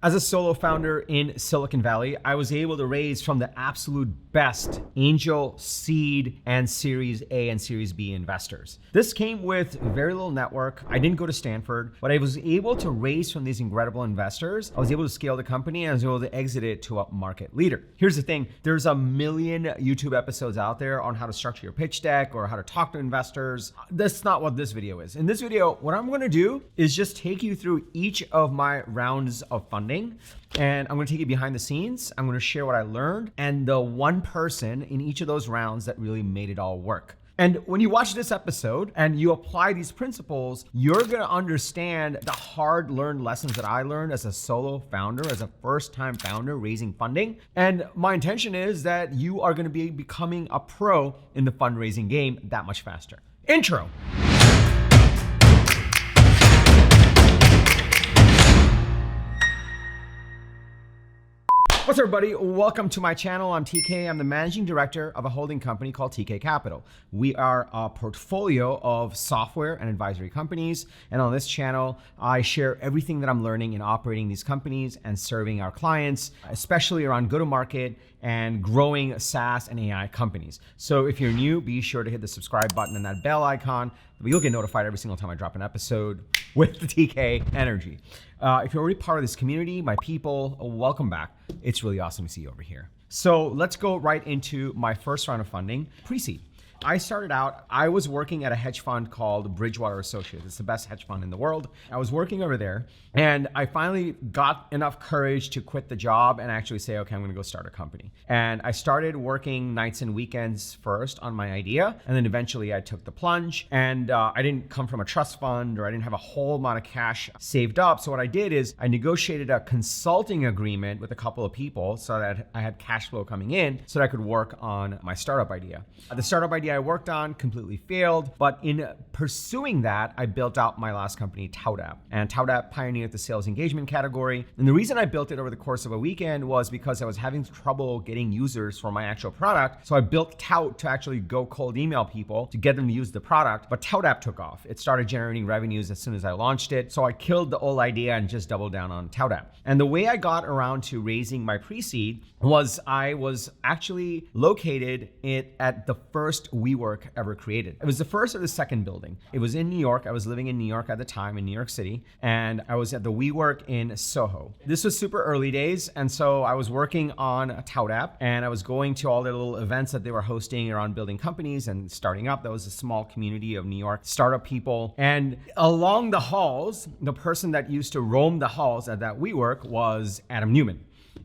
As a solo founder in Silicon Valley, I was able to raise from the absolute best angel, seed, and Series A and Series B investors. This came with very little network. I didn't go to Stanford, but I was able to raise from these incredible investors. I was able to scale the company and I was able to exit it to a market leader. Here's the thing, there's a million YouTube episodes out there on how to structure your pitch deck or how to talk to investors. That's not what this video is. In this video, what I'm gonna do is just take you through each of my rounds of funding, and I'm gonna take you behind the scenes. I'm gonna share what I learned and the one person in each of those rounds that really made it all work. And when you watch this episode and you apply these principles, you're gonna understand the hard-learned lessons that I learned as a solo founder, as a first-time founder raising funding. And my intention is that you are gonna be becoming a pro in the fundraising game that much faster. Intro. What's up, everybody? Welcome to my channel. I'm TK. I'm the managing director of a holding company called TK Capital. We are a portfolio of software and advisory companies. And on this channel, I share everything that I'm learning in operating these companies and serving our clients, especially around go-to-market and growing SaaS and AI companies. So if you're new, be sure to hit the subscribe button and that bell icon. You'll get notified every single time I drop an episode with the TK energy. If you're already part of this community, my people, welcome back. It's really awesome to see you over here. So let's go right into my first round of funding, pre-seed. I started out, I was working at a hedge fund called Bridgewater Associates. It's the best hedge fund in the world. I was working over there and I finally got enough courage to quit the job and actually say, okay, I'm gonna go start a company. And I started working nights and weekends first on my idea. And then eventually I took the plunge, and I didn't come from a trust fund or I didn't have a whole amount of cash saved up. So what I did is I negotiated a consulting agreement with a couple of people so that I had cash flow coming in so that I could work on my startup idea. The startup idea I worked on completely failed, but in pursuing that, I built out my last company, ToutApp. And ToutApp pioneered the sales engagement category. And the reason I built it over the course of a weekend was because I was having trouble getting users for my actual product. So I built Tout to actually go cold email people to get them to use the product, but ToutApp took off. It started generating revenues as soon as I launched it. So I killed the old idea and just doubled down on ToutApp. And the way I got around to raising my pre-seed was I was actually located at the first WeWork ever created. It was the first or the second building. It was in New York. I was living in New York at the time, in New York City, and I was at the WeWork in Soho. This was super early days, and so I was working on a ToutApp, and I was going to all the little events that they were hosting around building companies and starting up. That was a small community of New York startup people. And along the halls, the person that used to roam the halls at that WeWork was Adam Neumann.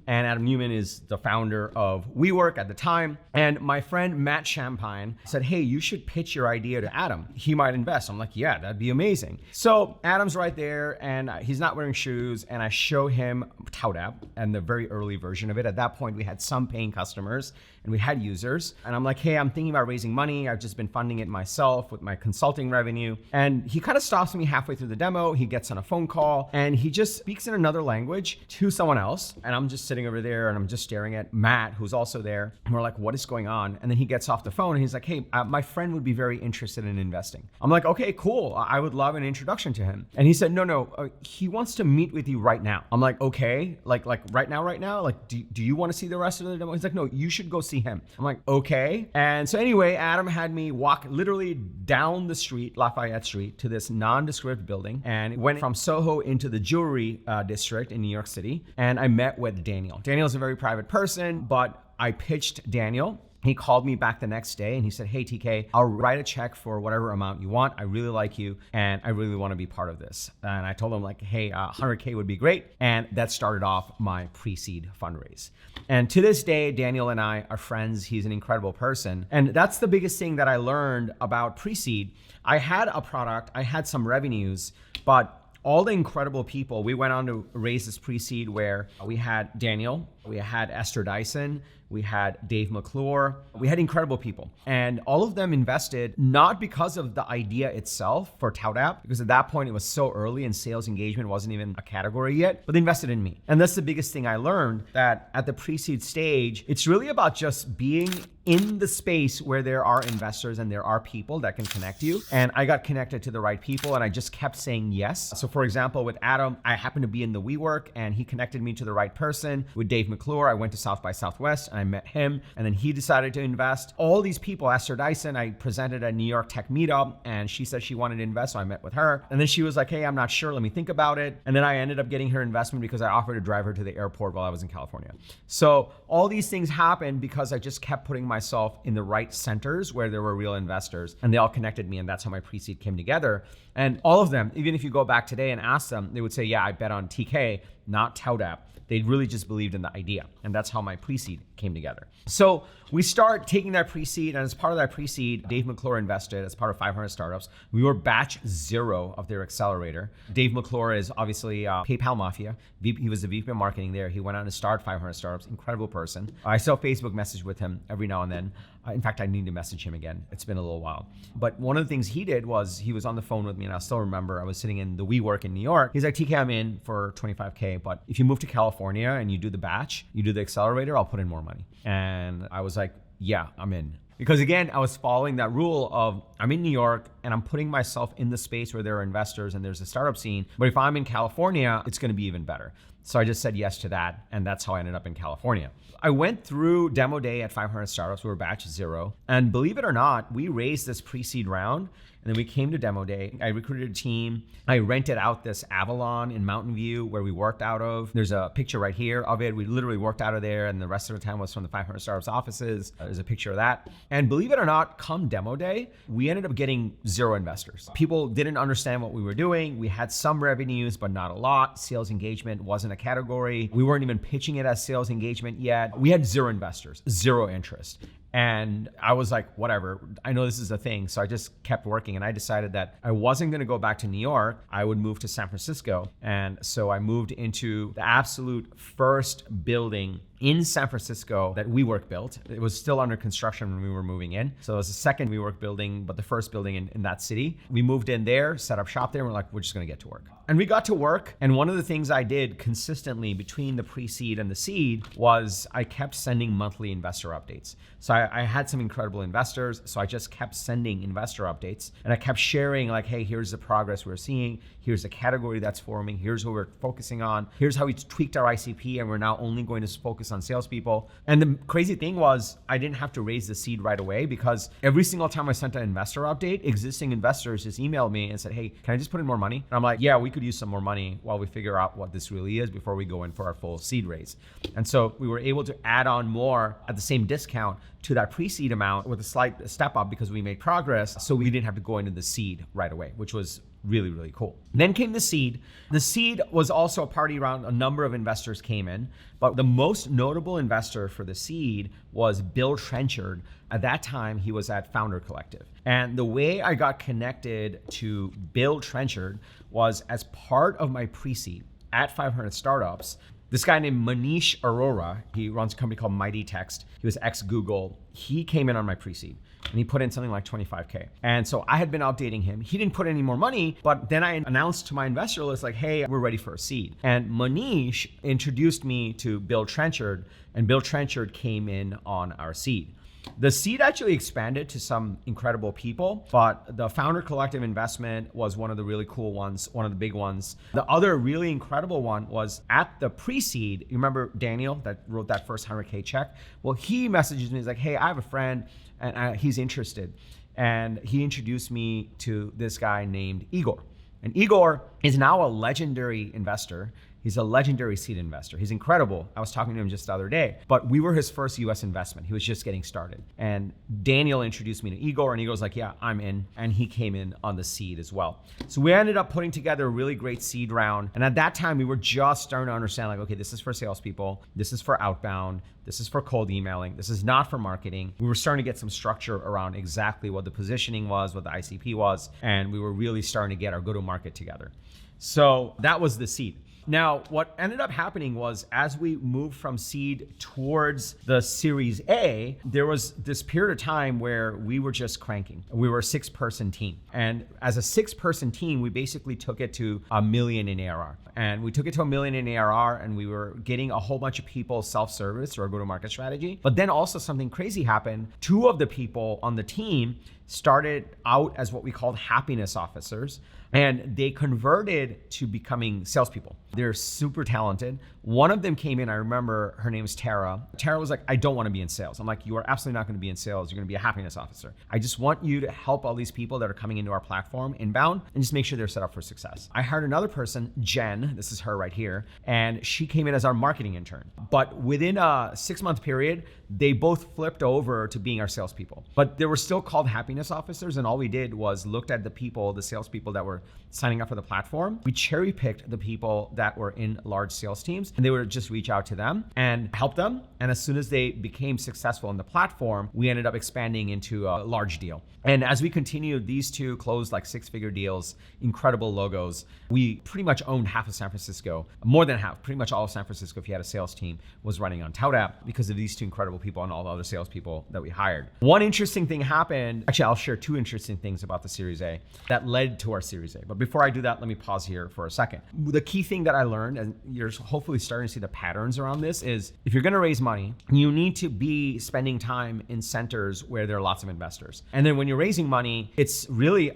And Adam Neumann is the founder of WeWork at the time. And my friend Matt Champagne said, hey, you should pitch your idea to Adam. He might invest. I'm like, yeah, that'd be amazing. So Adam's right there and he's not wearing shoes. And I show him ToutApp and the very early version of it. At that point, we had some paying customers and we had users. And I'm like, hey, I'm thinking about raising money. I've just been funding it myself with my consulting revenue. And he kind of stops me halfway through the demo. He gets on a phone call and he just speaks in another language to someone else. And I'm just sitting over there and I'm just staring at Matt, who's also there. And we're like, what is going on? And then he gets off the phone and he's like, hey, my friend would be very interested in investing. I'm like, okay, cool. I would love an introduction to him. And he said, no, he wants to meet with you right now. I'm like, okay, like right now? Like, do you want to see the rest of the demo? He's like, no, you should go see him. I'm like, okay. And so anyway, Adam had me walk literally down the street, Lafayette Street, to this nondescript building, and went from Soho into the jewelry district in New York City. And I met with Daniel. Daniel's a very private person, but I pitched Daniel. He called me back the next day and he said, hey, TK, I'll write a check for whatever amount you want. I really like you and I really want to be part of this. And I told him like, hey, 100K would be great. And that started off my pre-seed fundraise. And to this day, Daniel and I are friends. He's an incredible person. And that's the biggest thing that I learned about pre-seed. I had a product, I had some revenues, but all the incredible people, we went on to raise this pre-seed where we had Daniel, we had Esther Dyson, we had Dave McClure, we had incredible people. And all of them invested not because of the idea itself for ToutApp, because at that point it was so early and sales engagement wasn't even a category yet, but they invested in me. And that's the biggest thing I learned, that at the pre-seed stage, it's really about just being in the space where there are investors and there are people that can connect you. And I got connected to the right people and I just kept saying yes. So for example, with Adam, I happened to be in the WeWork and he connected me to the right person. With Dave McClure, I went to South by Southwest and I met him and then he decided to invest. All these people, Esther Dyson, I presented at New York Tech Meetup and she said she wanted to invest. So I met with her. And then she was like, hey, I'm not sure. Let me think about it. And then I ended up getting her investment because I offered to drive her to the airport while I was in California. So all these things happened because I just kept putting myself in the right centers where there were real investors and they all connected me, and that's how my pre-seed came together. And all of them, even if you go back today and ask them, they would say, yeah, I bet on TK, not ToutApp. They really just believed in the idea. And that's how my pre-seed came together. So we start taking that pre-seed, and as part of that pre-seed, Dave McClure invested as part of 500 startups. We were batch 0 of their accelerator. Dave McClure is obviously PayPal Mafia. He was the VP of marketing there. He went on to start 500 startups, incredible person. I still Facebook message with him every now and then. In fact, I need to message him again. It's been a little while. But one of the things he did was he was on the phone with me, and I still remember I was sitting in the WeWork in New York. He's like, TK, I'm in for $25K, but if you move to California and you do the batch, you do the accelerator, I'll put in more money. And I was like, yeah, I'm in. Because again, I was following that rule of I'm in New York and I'm putting myself in the space where there are investors and there's a startup scene. But if I'm in California, it's going to be even better. So I just said yes to that. And that's how I ended up in California. I went through demo day at 500 startups. We were batch 0. And believe it or not, we raised this pre-seed round. And then we came to demo day. I recruited a team. I rented out this Avalon in Mountain View where we worked out of. There's a picture right here of it. We literally worked out of there, and the rest of the time was from the 500 startups offices. There's a picture of that. And believe it or not, come demo day, we ended up getting 0 investors. People didn't understand what we were doing. We had some revenues, but not a lot. Sales engagement wasn't a category. We weren't even pitching it as sales engagement yet. We had 0 investors, 0 interest. And I was like, whatever, I know this is a thing. So I just kept working, and I decided that I wasn't going to go back to New York. I would move to San Francisco. And so I moved into the absolute first building in San Francisco that WeWork built. It was still under construction when we were moving in. So it was the second WeWork building, but the first building in that city. We moved in there, set up shop there, and we're like, we're just gonna get to work. And we got to work. And one of the things I did consistently between the pre-seed and the seed was I kept sending monthly investor updates. So I had some incredible investors. So I just kept sending investor updates, and I kept sharing like, hey, here's the progress we're seeing. Here's the category that's forming. Here's what we're focusing on. Here's how we tweaked our ICP, and we're now only going to focus on salespeople. And the crazy thing was I didn't have to raise the seed right away, because every single time I sent an investor update, existing investors just emailed me and said, hey, can I just put in more money? And I'm like, yeah, we could use some more money while we figure out what this really is before we go in for our full seed raise. And so we were able to add on more at the same discount to that pre-seed amount with a slight step up because we made progress. So we didn't have to go into the seed right away, which was really, really cool. Then came the seed. The seed was also a party round. A number of investors came in, but the most notable investor for the seed was Bill Trenchard. At that time, he was at Founder Collective. And the way I got connected to Bill Trenchard was as part of my pre-seed at 500 Startups. This guy named Manish Arora, he runs a company called Mighty Text. He was ex-Google. He came in on my pre-seed and he put in something like 25K. And so I had been updating him. He didn't put any more money, but then I announced to my investor list, like, hey, we're ready for a seed. And Manish introduced me to Bill Trenchard, and Bill Trenchard came in on our seed. The seed actually expanded to some incredible people, but the Founder Collective investment was one of the really cool ones, one of the big ones. The other really incredible one was at the pre-seed. You remember Daniel that wrote that first 100K check? Well, he messages me, he's like, hey, I have a friend and he's interested. And he introduced me to this guy named Igor. And Igor is now a legendary investor. He's a legendary seed investor. He's incredible. I was talking to him just the other day, but we were his first US investment. He was just getting started. And Daniel introduced me to Igor, and Igor's like, yeah, I'm in. And he came in on the seed as well. So we ended up putting together a really great seed round. And at that time, we were just starting to understand, like, okay, this is for salespeople. This is for outbound. This is for cold emailing. This is not for marketing. We were starting to get some structure around exactly what the positioning was, what the ICP was, and we were really starting to get our go-to-market together. So that was the seed. Now, what ended up happening was as we moved from seed towards the Series A, there was this period of time where we were just cranking. We were a 6-person team. And as a 6-person team, we basically took it to $1 million in ARR. And we took it to $1 million in ARR, and we were getting a whole bunch of people self-service through our go-to-market strategy. But then also something crazy happened. 2 of the people on the team started out as what we called happiness officers, and they converted to becoming salespeople. They're super talented. One of them came in, I remember her name's Tara. Tara was like, I don't want to be in sales. I'm like, you are absolutely not going to be in sales. You're going to be a happiness officer. I just want you to help all these people that are coming into our platform inbound and just make sure they're set up for success. I hired another person, Jen, this is her right here, and she came in as our marketing intern. But within a 6-month period, they both flipped over to being our salespeople. But they were still called happiness officers, and all we did was looked at the people, the salespeople that were signing up for the platform. We cherry picked the people that were in large sales teams, and they would just reach out to them and help them. And as soon as they became successful in the platform, we ended up expanding into a large deal. And as we continued, these 2 closed like 6-figure deals, incredible logos. We pretty much owned half of San Francisco, more than half, pretty much all of San Francisco, if you had a sales team, was running on ToutApp because of these 2 incredible people and all the other salespeople that we hired. One interesting thing happened, actually I'll share 2 interesting things about the Series A that led to our Series A. But before I do that, let me pause here for a second. The key thing that I learned, and you're hopefully starting to see the patterns around this, is if you're gonna raise money, you need to be spending time in centers where there are lots of investors. And then when you're raising money, it's really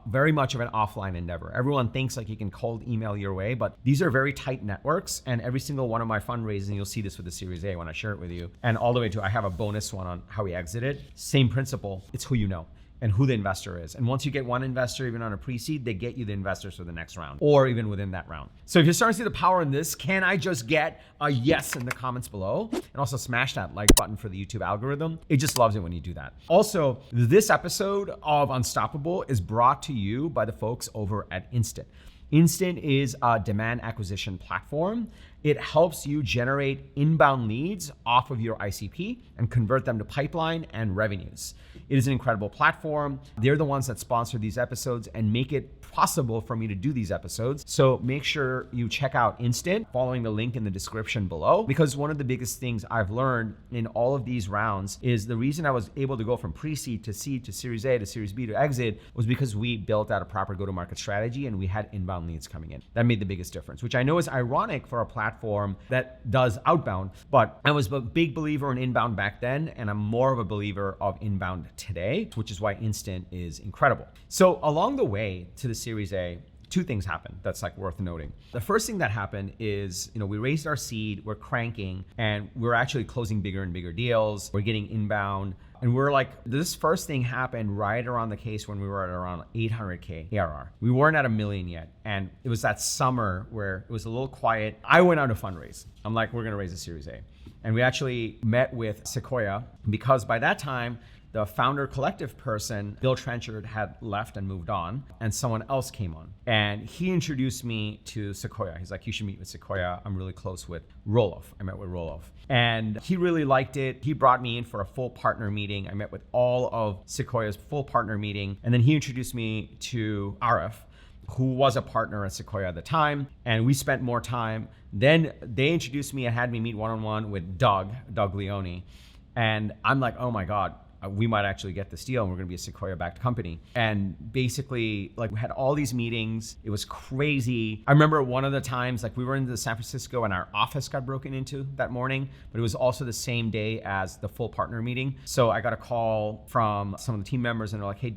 very much of an offline endeavor. Everyone thinks like you can cold email your way, but these are very tight networks. And every single one of my fundraising, you'll see this with the Series A when I share it with you. And all the way to, I have a bonus one on how we exited. Same principle, it's who you know and who the investor is. And once you get one investor, even on a pre-seed, they get you the investors for the next round or even within that round. So if you're starting to see the power in this, can I just get a yes in the comments below? And also smash that like button for the YouTube algorithm. It just loves it when you do that. Also, this episode of Unstoppable is brought to you by the folks over at Instant. Instant is a demand acquisition platform. It helps you generate inbound leads off of your ICP and convert them to pipeline and revenues. It is an incredible platform. They're the ones that sponsor these episodes and make it possible for me to do these episodes. So make sure you check out Instant, following the link in the description below, because one of the biggest things I've learned in all of these rounds is the reason I was able to go from pre-seed to seed to Series A to Series B to exit was because we built out a proper go-to-market strategy and we had inbound leads coming in. That made the biggest difference, which I know is ironic for a platform that does outbound, but I was a big believer in inbound back then, and I'm more of a believer of inbound today, which is why Instant is incredible. So along the way to the Series A, 2 things happened that's like worth noting. The first thing that happened is, we raised our seed, we're cranking, and we're actually closing bigger and bigger deals. We're getting inbound. And we're like, this first thing happened right around the case when we were at around 800K ARR. We weren't at $1 million yet. And it was that summer where it was a little quiet. I went out to fundraise. I'm like, we're gonna raise a Series A. And we actually met with Sequoia because by that time, the founder collective person, Bill Trenchard, had left and moved on, and someone else came on. And he introduced me to Sequoia. He's like, you should meet with Sequoia. I'm really close with Roloff. I met with Roloff. And he really liked it. He brought me in for a full partner meeting. I met with all of Sequoia's full partner meeting. And then he introduced me to Arif, who was a partner at Sequoia at the time. And we spent more time. Then they introduced me and had me meet one-on-one with Doug Leone. And I'm like, oh my God, we might actually get this deal and we're gonna be a Sequoia-backed company. And basically, like, we had all these meetings. It was crazy. I remember one of the times, like, we were in San Francisco and our office got broken into that morning, but it was also the same day as the full partner meeting. So I got a call from some of the team members and they're like, hey,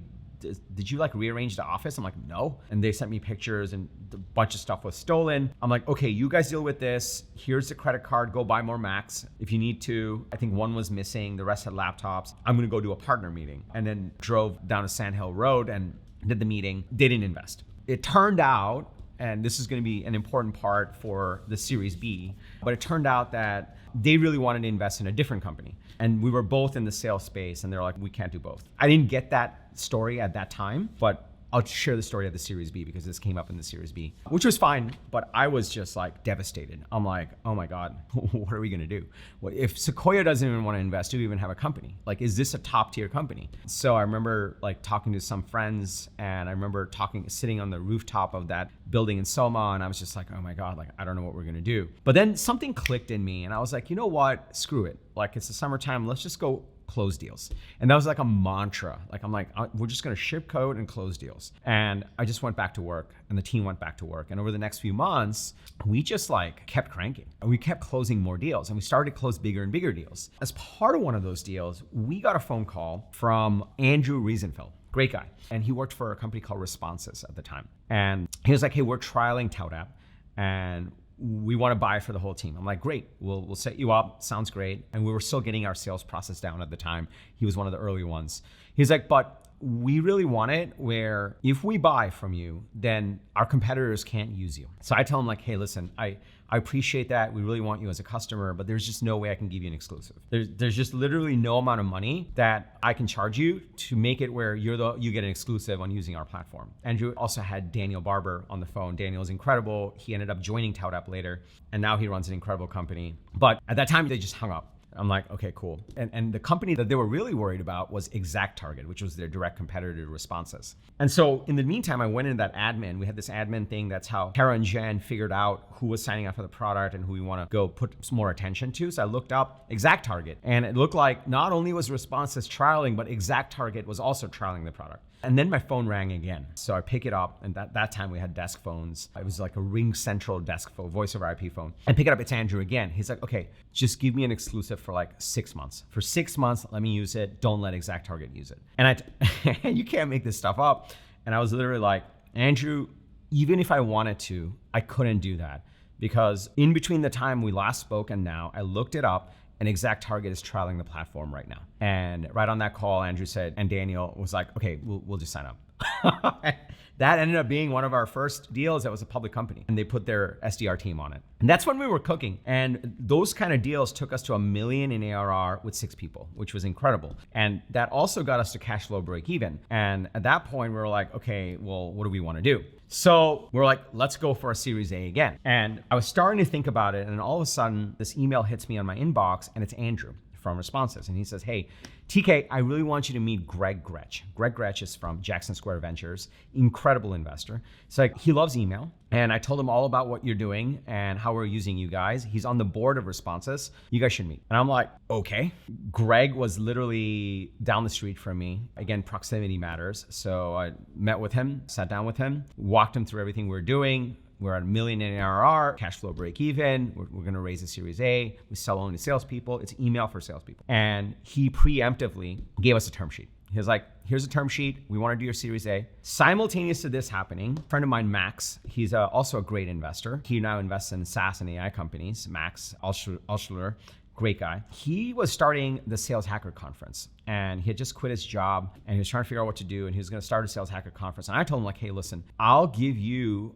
did you like rearrange the office? I'm like, no. And they sent me pictures and a bunch of stuff was stolen. I'm like, okay, you guys deal with this. Here's the credit card, go buy more Macs if you need to. I think one was missing, the rest had laptops. I'm gonna go do a partner meeting. And then drove down to Sand Hill Road and did the meeting. They didn't invest. It turned out, and this is gonna be an important part for the Series B, but it turned out that they really wanted to invest in a different company. And we were both in the sales space and they're like, we can't do both. I didn't get that story at that time, but I'll share the story of the Series B because this came up in the Series B, which was fine, but I was just like devastated. I'm like, oh my God, what are we gonna do? Well, if Sequoia doesn't even want to invest, do we even have a company? Like, is this a top tier company? So I remember like talking to some friends, and I remember sitting on the rooftop of that building in Soma, and I was just like, oh my God, like I don't know what we're gonna do. But then something clicked in me, and I was like, you know what? Screw it. Like, it's the summertime, let's just go close deals. And that was like a mantra. Like, I'm like, we're just gonna ship code and close deals. And I just went back to work, and the team went back to work. And over the next few months, we just like kept cranking. And we kept closing more deals, and we started to close bigger and bigger deals. As part of one of those deals, we got a phone call from Andrew Riesenfeld. Great guy. And he worked for a company called Responses at the time. And he was like, hey, we're trialing ToutApp, and we want to buy for the whole team. I'm like, great, we'll set you up. Sounds great. And we were still getting our sales process down at the time. He was one of the early ones. He's like, but we really want it where if we buy from you, then our competitors can't use you. So I tell him like, hey, listen, I appreciate that. We really want you as a customer, but there's just no way I can give you an exclusive. There's just literally no amount of money that I can charge you to make it where you get an exclusive on using our platform. Andrew also had Daniel Barber on the phone. Daniel's incredible. He ended up joining ToutApp later, and now he runs an incredible company. But at that time, they just hung up. I'm like, okay, cool. And the company that they were really worried about was ExactTarget, which was their direct competitor to Responses. And so in the meantime, I went into that admin. We had this admin thing. That's how Kara and Jen figured out who was signing up for the product and who we want to go put some more attention to. So I looked up ExactTarget, and it looked like not only was Responses trialing, but ExactTarget was also trialing the product. And then my phone rang again. So I pick it up, and that time we had desk phones. It was like a Ring Central desk phone, voice over IP phone. I pick it up, it's Andrew again. He's like, okay, just give me an exclusive for like 6 months. For 6 months, let me use it. Don't let ExactTarget use it. And you can't make this stuff up. And I was literally like, Andrew, even if I wanted to, I couldn't do that. Because in between the time we last spoke and now, I looked it up, and ExactTarget is trialing the platform right now. And right on that call, Andrew said, and Daniel was like, okay, we'll just sign up. That ended up being one of our first deals that was a public company, and they put their SDR team on it. And that's when we were cooking. And those kind of deals took us to $1 million in ARR with 6 people, which was incredible. And that also got us to cash flow break even. And at that point, we were like, okay, well, what do we want to do? So we're like, let's go for a Series A again. And I was starting to think about it, and all of a sudden, this email hits me on my inbox, and it's Andrew from Responses. And he says, hey, TK, I really want you to meet Greg Gretsch. Greg Gretsch is from Jackson Square Ventures, incredible investor. So like, he loves email. And I told him all about what you're doing and how we're using you guys. He's on the board of Responses. You guys should meet. And I'm like, okay. Greg was literally down the street from me. Again, proximity matters. So I met with him, sat down with him, walked him through everything we're doing. We're at $1 million in ARR, cash flow break even. We're going to raise a Series A. We sell only to salespeople. It's email for salespeople. And he preemptively gave us a term sheet. He was like, here's a term sheet. We want to do your Series A. Simultaneous to this happening, a friend of mine, Max, he's also a great investor. He now invests in SaaS and AI companies. Max Altschuler, great guy. He was starting the Sales Hacker Conference, and he had just quit his job, and he was trying to figure out what to do, and he was going to start a Sales Hacker Conference. And I told him like, hey, listen, I'll give you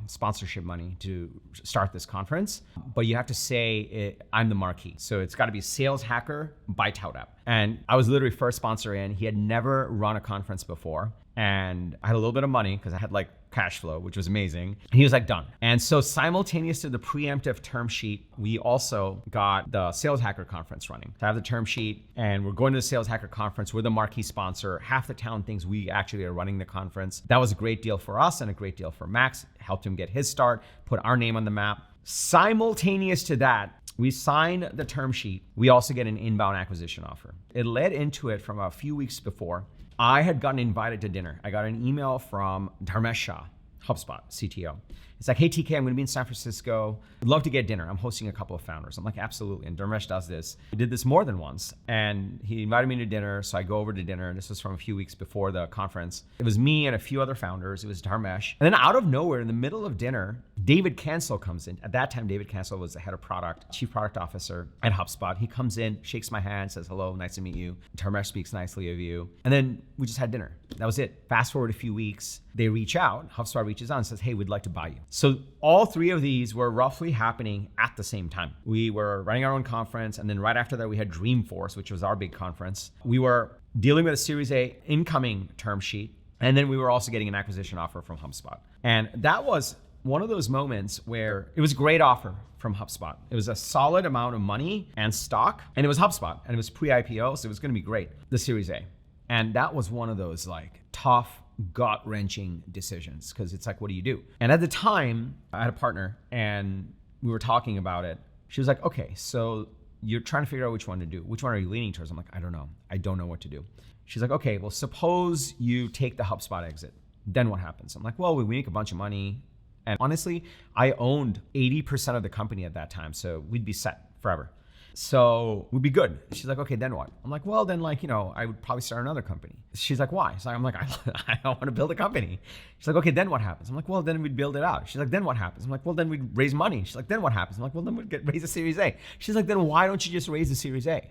sponsorship money to start this conference, but you have to say I'm the marquee. So it's got to be Sales Hacker by ToutApp. And I was literally first sponsor in. He had never run a conference before. And I had a little bit of money because I had like cash flow, which was amazing. And he was like, done. And so simultaneous to the preemptive term sheet, we also got the Sales Hacker Conference running. So I have the term sheet, and we're going to the Sales Hacker Conference. We're the marquee sponsor. Half the town thinks we actually are running the conference. That was a great deal for us and a great deal for Max. Helped him get his start, put our name on the map. Simultaneous to that, we sign the term sheet. We also get an inbound acquisition offer. It led into it from a few weeks before. I had gotten invited to dinner. I got an email from Dharmesh Shah, HubSpot CTO. It's like, hey, TK, I'm going to be in San Francisco. I'd love to get dinner. I'm hosting a couple of founders. I'm like, absolutely. And Dharmesh does this. We did this more than once. And he invited me to dinner. So I go over to dinner. This was from a few weeks before the conference. It was me and a few other founders. It was Dharmesh. And then out of nowhere, in the middle of dinner, David Cancel comes in. At that time, David Cancel was the head of product, chief product officer at HubSpot. He comes in, shakes my hand, says, hello, nice to meet you. Dharmesh speaks nicely of you. And then we just had dinner. That was it. Fast forward a few weeks, they reach out, HubSpot reaches out and says, hey, we'd like to buy you. So all 3 of these were roughly happening at the same time. We were running our own conference, and then right after that, we had Dreamforce, which was our big conference. We were dealing with a Series A incoming term sheet, And then we were also getting an acquisition offer from HubSpot. And that was one of those moments where it was a great offer from HubSpot. It was a solid amount of money and stock, and it was HubSpot, and it was pre-IPO, so it was gonna be great, the Series A. And that was one of those like tough, gut-wrenching decisions, because it's like, what do you do? And at the time, I had a partner, and we were talking about it. She was like, okay, so you're trying to figure out which one to do. Which one are you leaning towards? I'm like, I don't know. I don't know what to do. She's like, okay, well, suppose you take the HubSpot exit. Then what happens? I'm like, well, we make a bunch of money. And honestly, I owned 80% of the company at that time. So we'd be set forever. So we'd be good. She's like, okay, then what? I'm like, well, then I would probably start another company. She's like, why? So I'm like, I don't want to build a company. She's like, okay, then what happens? I'm like, well, then we'd build it out. She's like, then what happens? I'm like, well, then we'd raise money. She's like, then what happens? I'm like, well, then we'd raise a Series A. She's like, then why don't you just raise a Series A?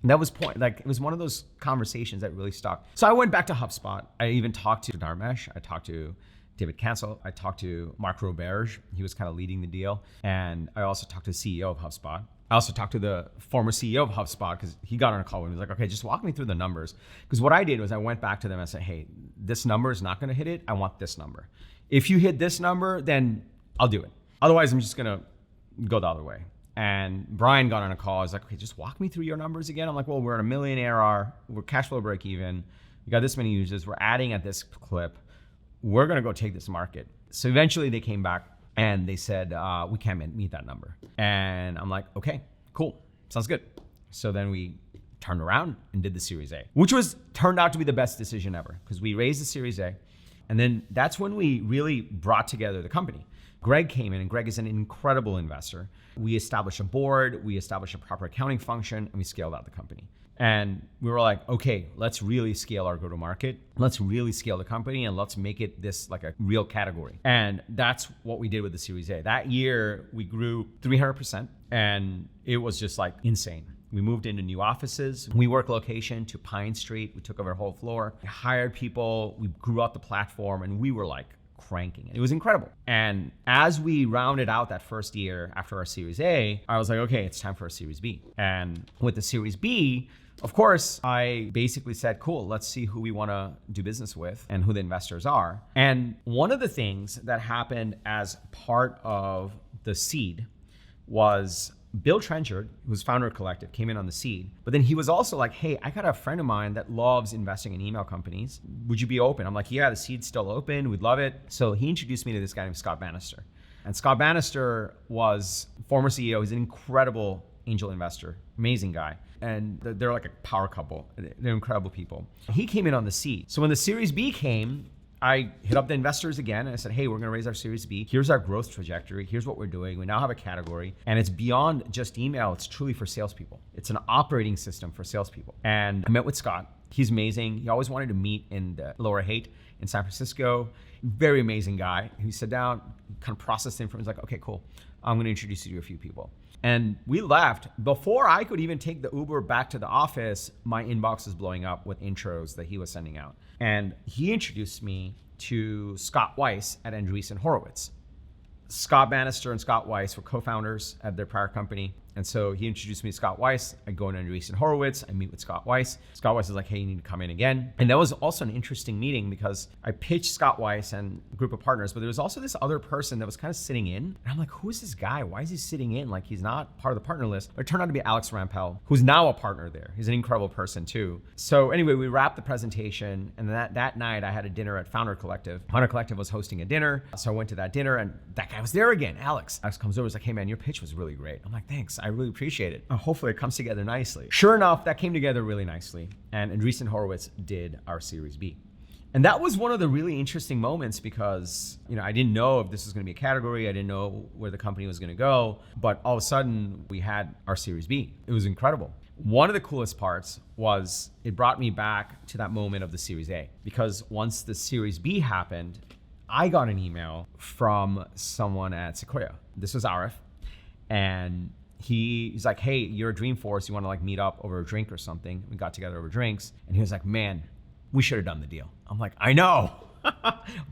And that was it was one of those conversations that really stuck. So I went back to HubSpot. I even talked to Dharmesh. I talked to David Cancel. I talked to Mark Roberge. He was kind of leading the deal. And I also talked to the CEO of HubSpot. I also talked to the former CEO of HubSpot because he got on a call with me. He was like, okay, just walk me through the numbers. Because what I did was I went back to them and said, hey, this number is not going to hit it. I want this number. If you hit this number, then I'll do it. Otherwise, I'm just going to go the other way. And Brian got on a call. I was like, okay, just walk me through your numbers again. I'm like, well, we're at $1 million ARR. We're cash flow break even. We got this many users. We're adding at this clip. We're going to go take this market. So eventually they came back and they said, we can't meet that number. And I'm like, okay, cool. Sounds good. So then we turned around and did the Series A, which turned out to be the best decision ever because we raised the Series A. And then that's when we really brought together the company. Greg came in, and Greg is an incredible investor. We established a board, we established a proper accounting function, and we scaled out the company. And we were like, okay, let's really scale our go-to-market. Let's really scale the company, and let's make it this like a real category. And that's what we did with the Series A. That year, we grew 300%, and it was just like insane. We moved into new offices. We work location to Pine Street. We took over a whole floor. We hired people. We grew out the platform, and we were like cranking it. It was incredible. And as we rounded out that first year after our Series A, I was like, okay, it's time for a Series B. And with the Series B, of course, I basically said, cool, let's see who we want to do business with and who the investors are. And one of the things that happened as part of the seed was Bill Trenchard, who's founder of Collective, came in on the seed. But then he was also like, hey, I got a friend of mine that loves investing in email companies. Would you be open? I'm like, yeah, the seed's still open. We'd love it. So he introduced me to this guy named Scott Bannister. And Scott Bannister was former CEO. He's an incredible angel investor, amazing guy. And they're like a power couple. They're incredible people. He came in on the seed. So when the Series B came, I hit up the investors again and I said, hey, we're going to raise our Series B. Here's our growth trajectory. Here's what we're doing. We now have a category, and it's beyond just email. It's truly for salespeople. It's an operating system for salespeople. And I met with Scott. He's amazing. He always wanted to meet in the Lower Haight in San Francisco. Very amazing guy. He sat down, kind of processed the information. He's like, okay, cool. I'm going to introduce you to a few people. And we left. Before I could even take the Uber back to the office, my inbox was blowing up with intros that he was sending out. And he introduced me to Scott Weiss at Andreessen Horowitz. Scott Bannister and Scott Weiss were co-founders at their prior company. And so he introduced me to Scott Weiss. I go into Andreessen Horowitz. I meet with Scott Weiss. Scott Weiss is like, hey, you need to come in again. And that was also an interesting meeting because I pitched Scott Weiss and a group of partners, but there was also this other person that was kind of sitting in. And I'm like, who is this guy? Why is he sitting in? Like, he's not part of the partner list. But it turned out to be Alex Rampell, who's now a partner there. He's an incredible person too. So anyway, we wrapped the presentation. And that night I had a dinner at Founder Collective. Founder Collective was hosting a dinner. So I went to that dinner and that guy was there again, Alex. Alex comes over and is like, hey man, your pitch was really great. I'm like, thanks. I really appreciate it. Hopefully it comes together nicely. Sure enough, that came together really nicely. And Andreessen Horowitz did our Series B. And that was one of the really interesting moments because, I didn't know if this was going to be a category. I didn't know where the company was going to go. But all of a sudden, we had our Series B. It was incredible. One of the coolest parts was it brought me back to that moment of the Series A. Because once the Series B happened, I got an email from someone at Sequoia. This was Arif. And he's like, hey, you're a Dreamforce. You want to meet up over a drink or something? We got together over drinks. And he was like, man, we should have done the deal. I'm like, I know,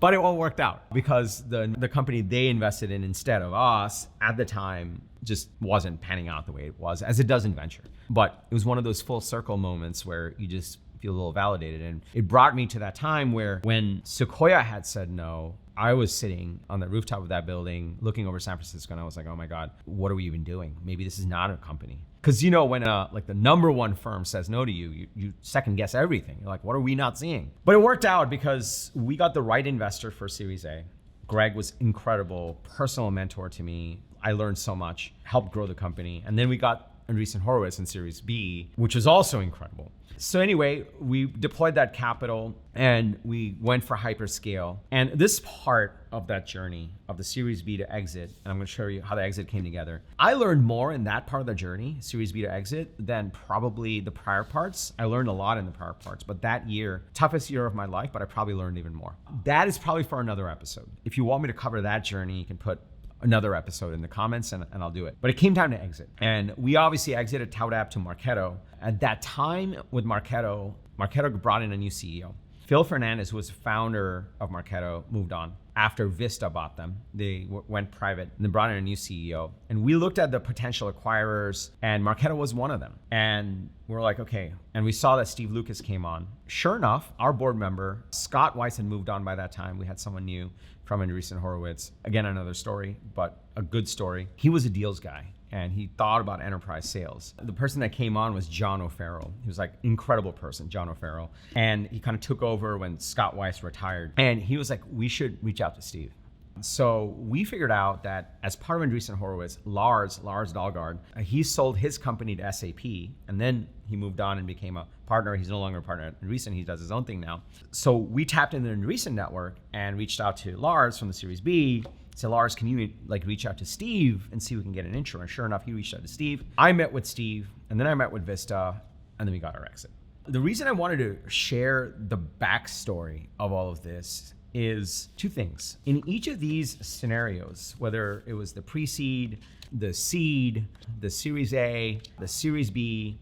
but it all worked out because the company they invested in instead of us at the time just wasn't panning out the way it was, as it does in venture. But it was one of those full circle moments where you just feel a little validated. And it brought me to that time where when Sequoia had said no, I was sitting on the rooftop of that building looking over San Francisco, and I was like, oh my God, what are we even doing? Maybe this is not a company. Because when like the number one firm says no to you, you second guess everything. You're like, what are we not seeing? But it worked out because we got the right investor for Series A. Greg was incredible, personal mentor to me. I learned so much, helped grow the company. And then we got Andreessen Horowitz in Series B, which was also incredible. So anyway, we deployed that capital and we went for hyperscale. And this part of that journey of the Series B to exit, and I'm going to show you how the exit came together. I learned more in that part of the journey, Series B to exit, than probably the prior parts. I learned a lot in the prior parts, but that year, toughest year of my life, but I probably learned even more. That is probably for another episode. If you want me to cover that journey, you can put another episode in the comments and I'll do it. But it came time to exit. And we obviously exited ToutApp to Marketo. At that time with Marketo brought in a new CEO. Phil Fernandez, who was the founder of Marketo, moved on. After Vista bought them, they went private and then brought in a new CEO. And we looked at the potential acquirers and Marketo was one of them. And we're like, okay. And we saw that Steve Lucas came on. Sure enough, our board member, Scott Weiss, had moved on by that time. We had someone new from Andreessen Horowitz. Again, another story, but a good story. He was a deals guy and he thought about enterprise sales. The person that came on was John O'Farrell. He was like incredible person, John O'Farrell. And he kind of took over when Scott Weiss retired. And he was like, we should reach out to Steve. So we figured out that as part of Andreessen Horowitz, Lars Dahlgaard, he sold his company to SAP and then he moved on and became a partner. He's no longer a partner at Andreessen. He does his own thing now. So we tapped into the Andreessen network and reached out to Lars from the Series B. Said, Lars, can you reach out to Steve and see if we can get an intro? And sure enough, he reached out to Steve. I met with Steve and then I met with Vista and then we got our exit. The reason I wanted to share the backstory of all of this is two things. In each of these scenarios, whether it was the pre-seed, the seed, the Series A, the Series B,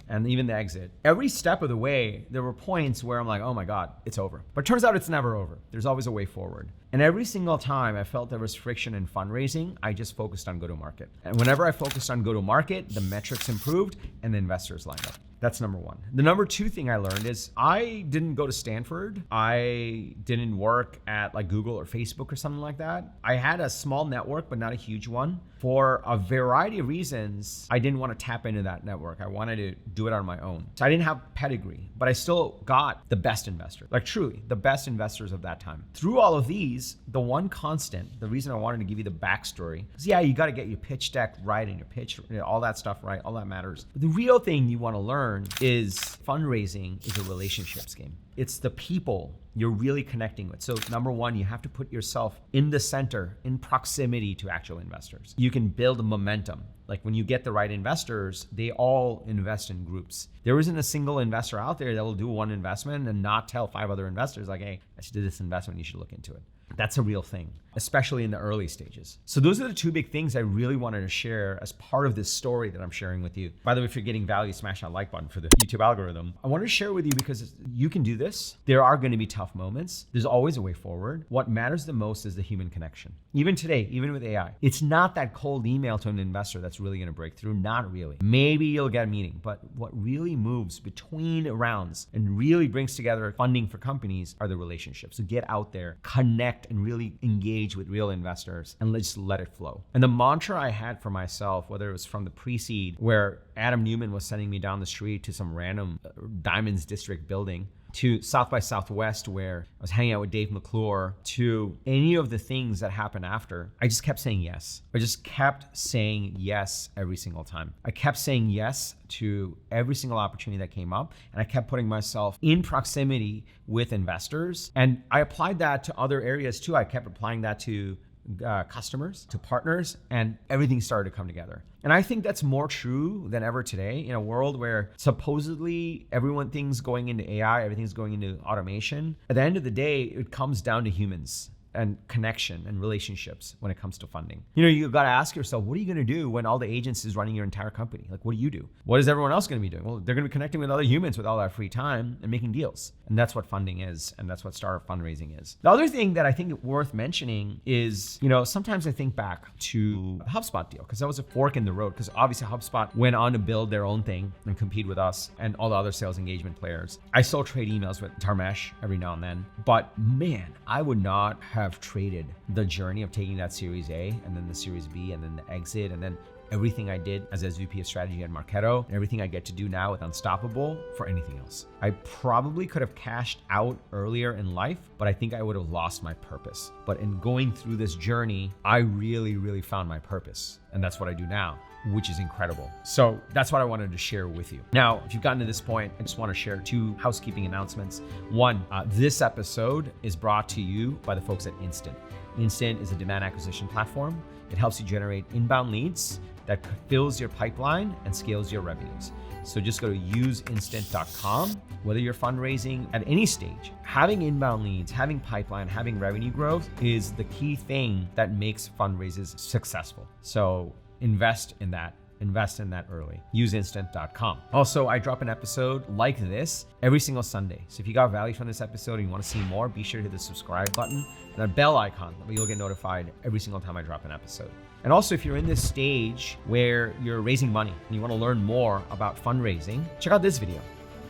and even the exit, every step of the way, there were points where I'm like, oh my God, it's over. But it turns out it's never over. There's always a way forward. And every single time I felt there was friction in fundraising, I just focused on go-to-market. And whenever I focused on go-to-market, the metrics improved and the investors lined up. That's number one. The number two thing I learned is I didn't go to Stanford. I didn't work at like Google or Facebook or something like that. I had a small network, but not a huge one. For a variety of reasons, I didn't want to tap into that network. I wanted to do it on my own. So I didn't have pedigree, but I still got the best investors, like truly the best investors of that time. Through all of these, the one constant, the reason I wanted to give you the backstory is, yeah, you got to get your pitch deck right and your pitch, all that stuff right, all that matters. But the real thing you want to learn is fundraising is a relationships game. It's the people you're really connecting with. So number one, you have to put yourself in the center, in proximity to actual investors. You can build momentum. Like when you get the right investors, they all invest in groups. There isn't a single investor out there that will do one investment and not tell 5 other investors like, hey, I just did this investment, you should look into it. That's a real thing, especially in the early stages. So those are the two big things I really wanted to share as part of this story that I'm sharing with you. By the way, if you're getting value, smash that like button for the YouTube algorithm. I wanted to share with you because you can do this. There are going to be tough moments. There's always a way forward. What matters the most is the human connection. Even today, even with AI, it's not that cold email to an investor that's really going to break through. Not really. Maybe you'll get a meeting, but what really moves between rounds and really brings together funding for companies are the relationships. So get out there, connect, and really engage with real investors and just let it flow. And the mantra I had for myself, whether it was from the pre-seed where Adam Newman was sending me down the street to some random Diamonds District building, to South by Southwest where I was hanging out with Dave McClure, to any of the things that happened after, I just kept saying yes. I just kept saying yes every single time. I kept saying yes to every single opportunity that came up, and I kept putting myself in proximity with investors. And I applied that to other areas too. I kept applying that to customers, to partners, and everything started to come together. And I think that's more true than ever today in a world where supposedly everything's going into AI, everything's going into automation. At the end of the day, it comes down to humans. and connection and relationships when it comes to funding. You got to ask yourself, what are you going to do when all the agents is running your entire company? Like, what do you do? What is everyone else going to be doing? Well, they're going to be connecting with other humans with all that free time and making deals. And that's what funding is. And that's what startup fundraising is. The other thing that I think is worth mentioning is, sometimes I think back to the HubSpot deal, because that was a fork in the road, because obviously HubSpot went on to build their own thing and compete with us and all the other sales engagement players. I still trade emails with Dharmesh every now and then, but man, I would not have traded the journey of taking that Series A and then the Series B and then the exit and then everything I did as SVP of strategy at Marketo and everything I get to do now with Unstoppable for anything else. I probably could have cashed out earlier in life, but I think I would have lost my purpose. But in going through this journey, I really, really found my purpose. And that's what I do now, which is incredible. So that's what I wanted to share with you. Now, if you've gotten to this point, I just want to share 2 housekeeping announcements. One, this episode is brought to you by the folks at Instant. Instant is a demand acquisition platform. It helps you generate inbound leads that fills your pipeline and scales your revenues. So just go to useinstant.com. Whether you're fundraising at any stage, having inbound leads, having pipeline, having revenue growth is the key thing that makes fundraisers successful. So invest in that early. Useinstant.com. Also, I drop an episode like this every single Sunday. So if you got value from this episode and you want to see more, be sure to hit the subscribe button and a bell icon. You'll get notified every single time I drop an episode. And also, if you're in this stage where you're raising money and you want to learn more about fundraising, check out this video.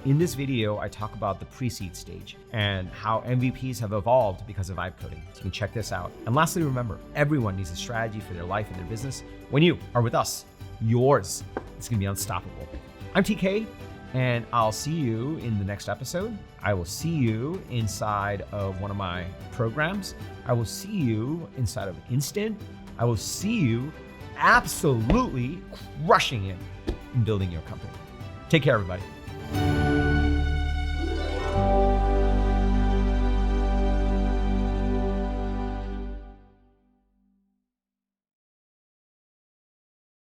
In this video, I talk about the pre-seed stage and how MVPs have evolved because of vibe coding. So you can check this out. And lastly, remember, everyone needs a strategy for their life and their business. When you are with us, yours is going to be unstoppable. I'm TK, and I'll see you in the next episode. I will see you inside of one of my programs. I will see you inside of Instant. I will see you absolutely crushing it in building your company. Take care, everybody.